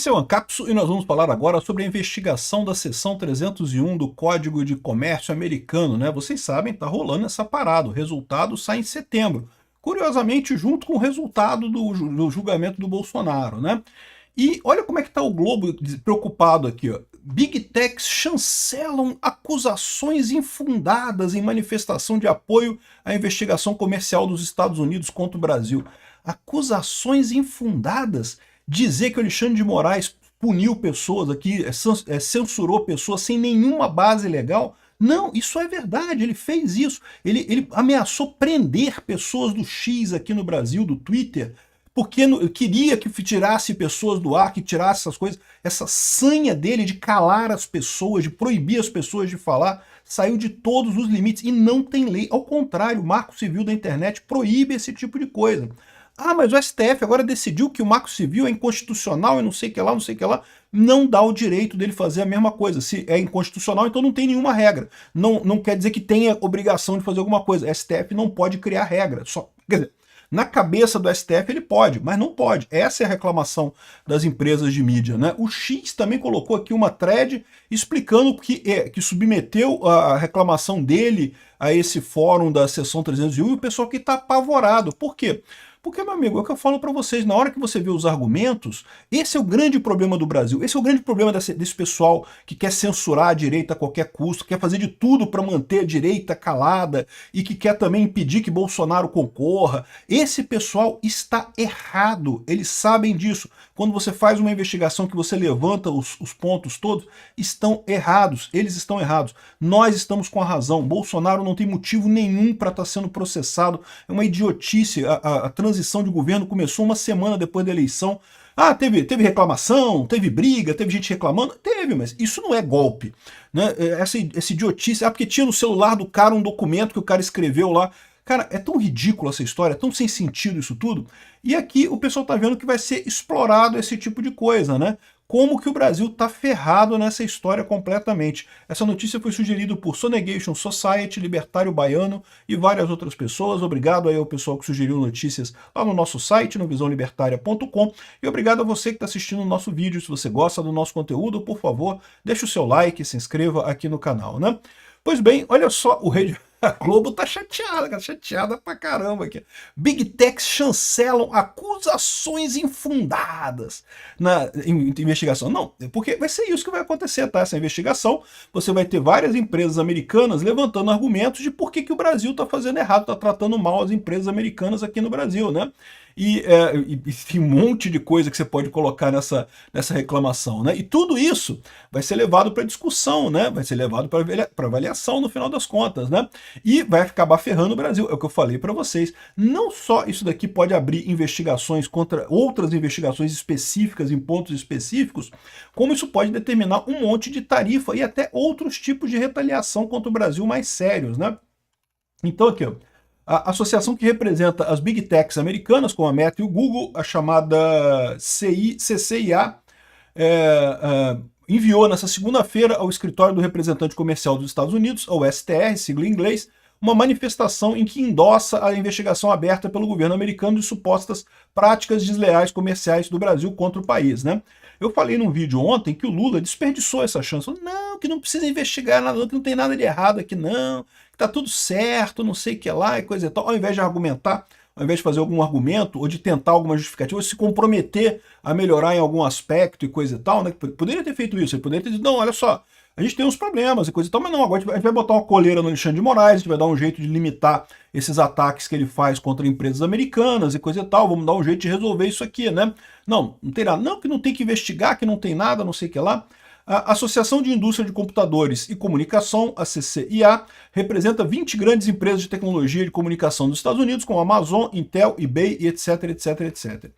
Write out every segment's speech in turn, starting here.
Esse é o Ancapsu e nós vamos falar agora sobre a investigação da seção 301 do Código de Comércio americano, né? Vocês sabem, tá rolando essa parada, o resultado sai em setembro. Curiosamente, junto com o resultado do julgamento do Bolsonaro, né? E olha como é que tá o Globo preocupado aqui, ó. Big Techs chancelam acusações infundadas em manifestação de apoio à investigação comercial dos Estados Unidos contra o Brasil. Acusações infundadas? Dizer que o Alexandre de Moraes puniu pessoas aqui, censurou pessoas sem nenhuma base legal? Não, isso é verdade, ele fez isso. Ele ameaçou prender pessoas do X aqui no Brasil, do Twitter, porque queria que tirasse pessoas do ar, que tirasse essas coisas. Essa sanha dele de calar as pessoas, de proibir as pessoas de falar, saiu de todos os limites e não tem lei. Ao contrário, o Marco Civil da internet proíbe esse tipo de coisa. Ah, mas o STF agora decidiu que o Marco Civil é inconstitucional e não sei o que lá, não sei o que lá. Não dá o direito dele fazer a mesma coisa. Se é inconstitucional, então não tem nenhuma regra. Não quer dizer que tenha obrigação de fazer alguma coisa. O STF não pode criar regra. Quer dizer, na cabeça do STF ele pode, mas não pode. Essa é a reclamação das empresas de mídia, né? O X também colocou aqui uma thread explicando que submeteu a reclamação dele a esse fórum da seção 301 e o pessoal que está apavorado. Por quê? Porque, meu amigo, é o que eu falo para vocês, na hora que você vê os argumentos, esse é o grande problema do Brasil, esse é o grande problema desse pessoal que quer censurar a direita a qualquer custo, quer fazer de tudo para manter a direita calada e que quer também impedir que Bolsonaro concorra. Esse pessoal está errado, eles sabem disso. Quando você faz uma investigação que você levanta os pontos todos, estão errados, eles estão errados. Nós estamos com a razão, Bolsonaro não tem motivo nenhum para estar sendo processado, é uma idiotice. A transição de governo começou uma semana depois da eleição. Ah, teve reclamação, teve briga, teve gente reclamando? Teve, mas isso não é golpe, né? Essa idiotice, porque tinha no celular do cara um documento que o cara escreveu lá. Cara, é tão ridículo essa história, é tão sem sentido isso tudo. E aqui o pessoal tá vendo que vai ser explorado esse tipo de coisa, né? Como que o Brasil tá ferrado nessa história completamente. Essa notícia foi sugerida por Sonegation Society, Libertário Baiano e várias outras pessoas. Obrigado aí ao pessoal que sugeriu notícias lá no nosso site, no visãolibertaria.com. E obrigado a você que está assistindo o nosso vídeo. Se você gosta do nosso conteúdo, por favor, deixe o seu like, se inscreva aqui no canal, né? Pois bem, olha só, a Globo tá chateada, cara, chateada pra caramba aqui. Big Techs chancelam acusações infundadas na investigação. Não, porque vai ser isso que vai acontecer, tá? Essa investigação, você vai ter várias empresas americanas levantando argumentos de por que o Brasil tá fazendo errado, tá tratando mal as empresas americanas aqui no Brasil, né? E tem um monte de coisa que você pode colocar nessa reclamação, né? E tudo isso vai ser levado para discussão, né? Vai ser levado para avaliação no final das contas, né? E vai acabar ferrando o Brasil, é o que eu falei para vocês. Não só isso daqui pode abrir investigações contra outras investigações específicas em pontos específicos, como isso pode determinar um monte de tarifa e até outros tipos de retaliação contra o Brasil mais sérios, né? Então aqui, ó, a associação que representa as Big Techs americanas, como a Meta e o Google, a chamada CCIA, enviou nessa segunda-feira ao escritório do representante comercial dos Estados Unidos, ao STR, sigla em inglês, uma manifestação em que endossa a investigação aberta pelo governo americano de supostas práticas desleais comerciais do Brasil contra o país, né? Eu falei num vídeo ontem que o Lula desperdiçou essa chance. Falou, não, que não precisa investigar nada, que não tem nada de errado aqui, não, que tá tudo certo, não sei o que lá e coisa e tal. Ao invés de argumentar, ao invés de fazer algum argumento ou de tentar alguma justificativa, ou se comprometer a melhorar em algum aspecto e coisa e tal, né? Poderia ter feito isso, ele poderia ter dito, não, olha só, a gente tem uns problemas e coisa e tal, mas não, agora a gente vai botar uma coleira no Alexandre de Moraes, a gente vai dar um jeito de limitar esses ataques que ele faz contra empresas americanas e coisa e tal, vamos dar um jeito de resolver isso aqui, né? Não tem nada, não, que não tem que investigar, que não tem nada, não sei o que lá. A Associação de Indústria de Computadores e Comunicação, a CCIA, representa 20 grandes empresas de tecnologia de comunicação dos Estados Unidos, como Amazon, Intel, eBay, etc, etc, etc.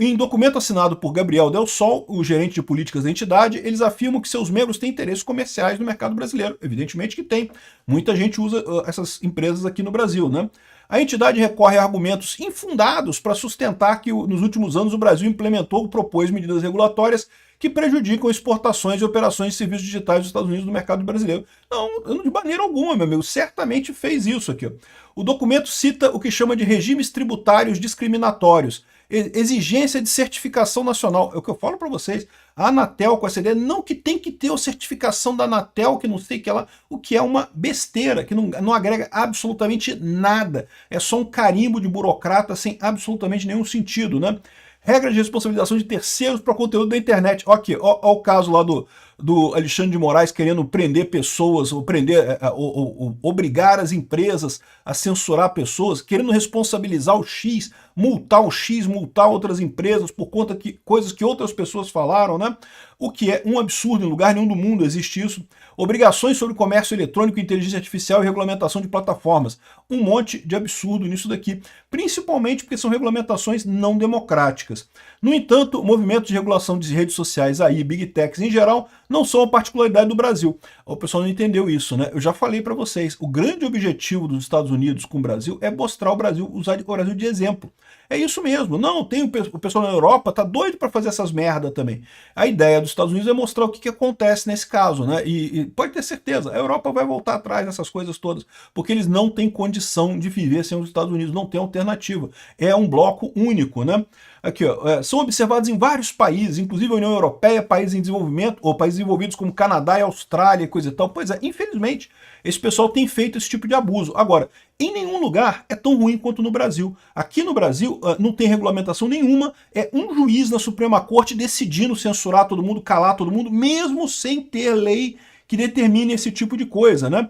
Em documento assinado por Gabriel Del Sol, o gerente de políticas da entidade, eles afirmam que seus membros têm interesses comerciais no mercado brasileiro. Evidentemente que tem. Muita gente usa essas empresas aqui no Brasil, né? A entidade recorre a argumentos infundados para sustentar que nos últimos anos o Brasil implementou ou propôs medidas regulatórias que prejudicam exportações e operações de serviços digitais dos Estados Unidos no mercado brasileiro. Não, de maneira alguma, meu amigo, certamente fez isso aqui. O documento cita o que chama de regimes tributários discriminatórios. Exigência de certificação nacional. É o que eu falo para vocês. A Anatel com essa ideia, não que tem que ter a certificação da Anatel, que não sei o que lá, o que é uma besteira, que não agrega absolutamente nada. É só um carimbo de burocrata sem absolutamente nenhum sentido, né? Regra de responsabilização de terceiros para conteúdo da internet. Ó aqui, ó o caso lá do Alexandre de Moraes querendo prender pessoas, ou prender, ou obrigar as empresas a censurar pessoas, querendo responsabilizar o X, multar outras empresas por conta que coisas que outras pessoas falaram, né? O que é um absurdo, em lugar nenhum do mundo existe isso. Obrigações sobre comércio eletrônico, inteligência artificial e regulamentação de plataformas. Um monte de absurdo nisso daqui, principalmente porque são regulamentações não democráticas. No entanto, movimentos de regulação de redes sociais aí, Big Techs em geral, não são a particularidade do Brasil. O pessoal não entendeu isso, né? Eu já falei para vocês, o grande objetivo dos Estados Unidos com o Brasil é mostrar o Brasil, usar o Brasil de exemplo. É isso mesmo. Não, tem o pessoal na Europa tá doido para fazer essas merda também. A ideia dos Estados Unidos é mostrar o que acontece nesse caso, né? E pode ter certeza, a Europa vai voltar atrás nessas coisas todas, porque eles não têm condição de viver sem os Estados Unidos, não tem alternativa. É um bloco único, né? Aqui, ó, são observados em vários países, inclusive a União Europeia, países em desenvolvimento, ou países desenvolvidos como Canadá e Austrália e coisa e tal. Pois é, infelizmente, esse pessoal tem feito esse tipo de abuso. Agora, em nenhum lugar é tão ruim quanto no Brasil. Aqui no Brasil não tem regulamentação nenhuma, é um juiz na Suprema Corte decidindo censurar todo mundo, calar todo mundo, mesmo sem ter lei que determine esse tipo de coisa, né?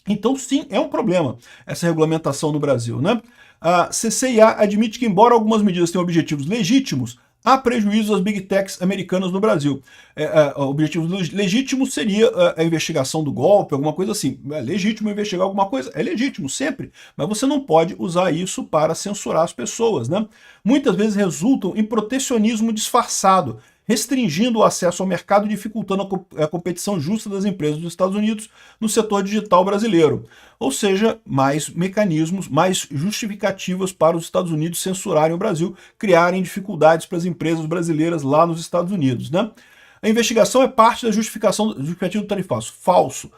Então, sim, é um problema essa regulamentação no Brasil, né? A CCIA admite que, embora algumas medidas tenham objetivos legítimos, há prejuízo às Big Techs americanas no Brasil. Objetivos legítimos seria a investigação do golpe, alguma coisa assim. É legítimo investigar alguma coisa? É legítimo, sempre. Mas você não pode usar isso para censurar as pessoas, né? Muitas vezes resultam em protecionismo disfarçado, restringindo o acesso ao mercado e dificultando a competição justa das empresas dos Estados Unidos no setor digital brasileiro. Ou seja, mais mecanismos, mais justificativas para os Estados Unidos censurarem o Brasil, criarem dificuldades para as empresas brasileiras lá nos Estados Unidos, né? A investigação é parte da justificativa do tarifaço. Falso.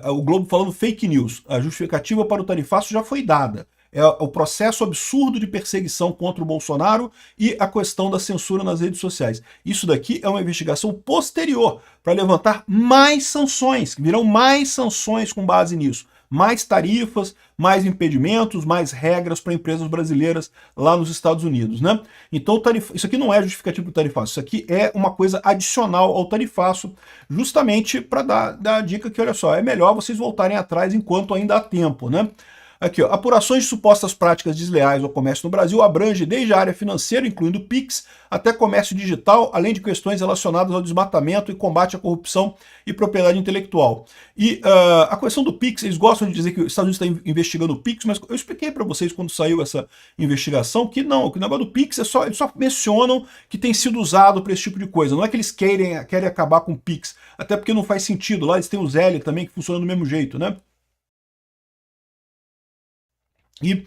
O Globo falando fake news. A justificativa para o tarifaço já foi dada. É o processo absurdo de perseguição contra o Bolsonaro e a questão da censura nas redes sociais. Isso daqui é uma investigação posterior para levantar mais sanções, virão mais sanções com base nisso. Mais tarifas, mais impedimentos, mais regras para empresas brasileiras lá nos Estados Unidos, né? Então, isso aqui não é justificativo para o tarifaço, isso aqui é uma coisa adicional ao tarifaço, justamente para dar a dica que, olha só, é melhor vocês voltarem atrás enquanto ainda há tempo, né? Aqui, ó, apurações de supostas práticas desleais ao comércio no Brasil abrange desde a área financeira, incluindo PIX, até comércio digital, além de questões relacionadas ao desmatamento e combate à corrupção e propriedade intelectual. E a questão do PIX, eles gostam de dizer que os Estados Unidos está investigando o PIX, mas eu expliquei para vocês quando saiu essa investigação que não, que o negócio do PIX eles só mencionam que tem sido usado para esse tipo de coisa. Não é que eles querem acabar com o PIX, até porque não faz sentido. Lá eles têm o Zelle também, que funciona do mesmo jeito, né? E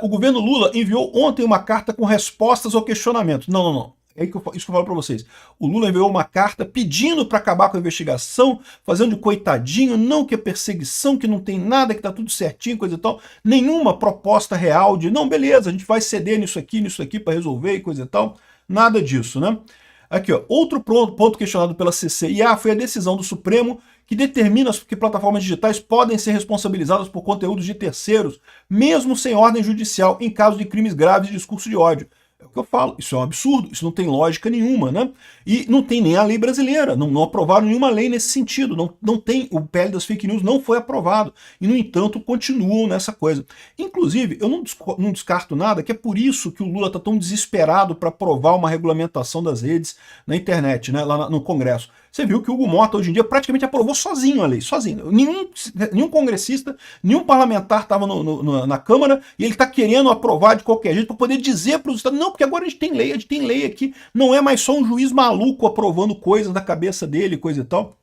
o governo Lula enviou ontem uma carta com respostas ao questionamento. Não. É isso que eu falo para vocês. O Lula enviou uma carta pedindo para acabar com a investigação, fazendo de coitadinho, não que é perseguição, que não tem nada, que tá tudo certinho, coisa e tal. Nenhuma proposta real de, não, beleza, a gente vai ceder nisso aqui para resolver e coisa e tal. Nada disso, né? Aqui, ó, outro ponto questionado pela CCIA foi a decisão do Supremo que determina que plataformas digitais podem ser responsabilizadas por conteúdos de terceiros, mesmo sem ordem judicial, em caso de crimes graves de discurso de ódio. É o que eu falo, isso é um absurdo, isso não tem lógica nenhuma, né? E não tem nem a lei brasileira, não aprovaram nenhuma lei nesse sentido, não tem, o PL das fake news não foi aprovado, e no entanto continuam nessa coisa. Inclusive, eu não descarto nada, que é por isso que o Lula está tão desesperado para aprovar uma regulamentação das redes na internet, né, lá no Congresso. Você viu que o Hugo Mota hoje em dia praticamente aprovou sozinho a lei, sozinho. Nenhum congressista, nenhum parlamentar estava na Câmara e ele está querendo aprovar de qualquer jeito para poder dizer para os estados, não, porque agora a gente tem lei aqui, não é mais só um juiz maluco aprovando coisas da cabeça dele, coisa e tal.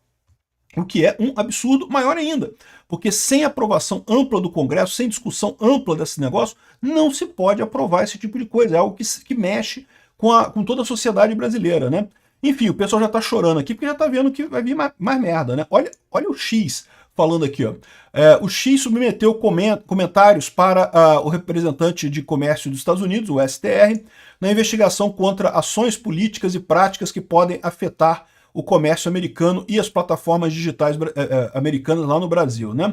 O que é um absurdo maior ainda, porque sem aprovação ampla do Congresso, sem discussão ampla desse negócio, não se pode aprovar esse tipo de coisa, é algo que mexe com toda a sociedade brasileira, né? Enfim, o pessoal já tá chorando aqui porque já tá vendo que vai vir mais merda, né? Olha o X. falando aqui, ó. O X submeteu comentários para o representante de comércio dos Estados Unidos, o STR, na investigação contra ações políticas e práticas que podem afetar o comércio americano e as plataformas digitais americanas lá no Brasil, né?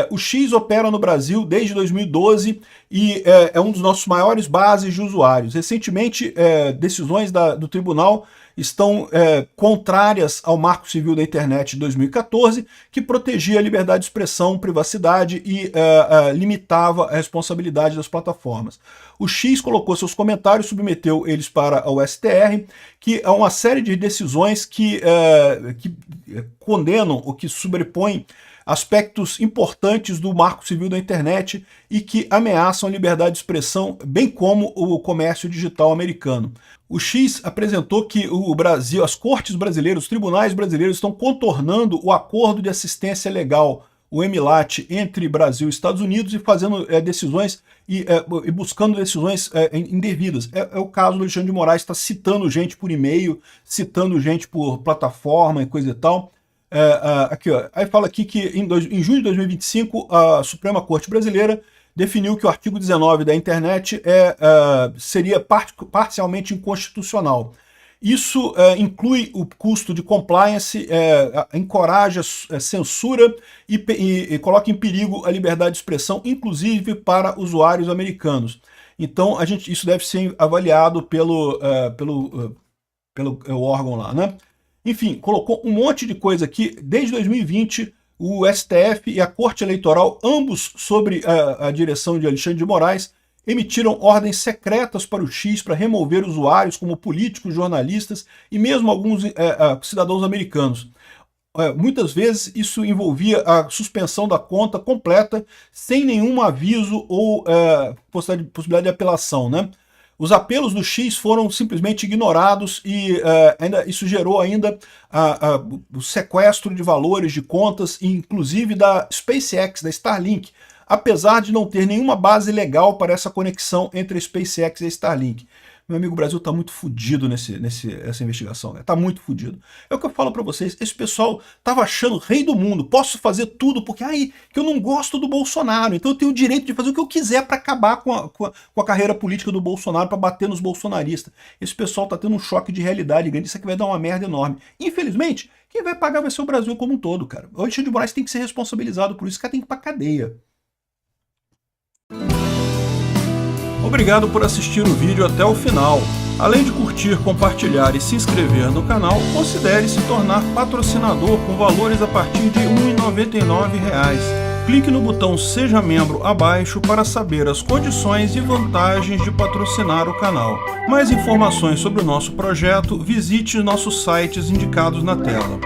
O X opera no Brasil desde 2012 e é um dos nossos maiores bases de usuários. Recentemente, decisões do tribunal estão contrárias ao Marco Civil da Internet de 2014, que protegia a liberdade de expressão, privacidade e limitava a responsabilidade das plataformas. O X colocou seus comentários, submeteu eles para o STR, que é uma série de decisões que condenam ou que sobrepõem aspectos importantes do Marco Civil da Internet e que ameaçam a liberdade de expressão, bem como o comércio digital americano. O X apresentou que o Brasil, as cortes brasileiras, os tribunais brasileiros estão contornando o acordo de assistência legal, o EMILAT, entre Brasil e Estados Unidos e fazendo decisões e buscando decisões indevidas. É o caso do Alexandre de Moraes, está citando gente por e-mail, citando gente por plataforma e coisa e tal. Aqui, ó, aí fala aqui que em junho de 2025 a Suprema Corte Brasileira definiu que o artigo 19 da internet seria parcialmente inconstitucional. Isso inclui o custo de compliance, encoraja censura e coloca em perigo a liberdade de expressão, inclusive para usuários americanos. Então, isso deve ser avaliado pelo órgão lá, né? Enfim, colocou um monte de coisa aqui. Desde 2020, o STF e a Corte Eleitoral, ambos sobre a direção de Alexandre de Moraes, emitiram ordens secretas para o X para remover usuários como políticos, jornalistas e mesmo alguns cidadãos americanos. Muitas vezes isso envolvia a suspensão da conta completa, sem nenhum aviso ou possibilidade de apelação, né? Os apelos do X foram simplesmente ignorados e isso gerou ainda o sequestro de valores de contas, inclusive da SpaceX, da Starlink, apesar de não ter nenhuma base legal para essa conexão entre a SpaceX e a Starlink. Meu amigo, o Brasil está muito fudido nessa investigação, né? Tá muito fudido. É o que eu falo para vocês, esse pessoal tava achando rei do mundo, posso fazer tudo porque que eu não gosto do Bolsonaro, então eu tenho o direito de fazer o que eu quiser para acabar com a carreira política do Bolsonaro, para bater nos bolsonaristas. Esse pessoal tá tendo um choque de realidade grande, isso aqui vai dar uma merda enorme. Infelizmente, quem vai pagar vai ser o Brasil como um todo, cara. O Alexandre de Moraes tem que ser responsabilizado por isso, esse cara tem que ir pra cadeia. Obrigado por assistir o vídeo até o final. Além de curtir, compartilhar e se inscrever no canal, considere se tornar patrocinador com valores a partir de R$ 1,99. Clique no botão Seja Membro abaixo para saber as condições e vantagens de patrocinar o canal. Mais informações sobre o nosso projeto, visite nossos sites indicados na tela.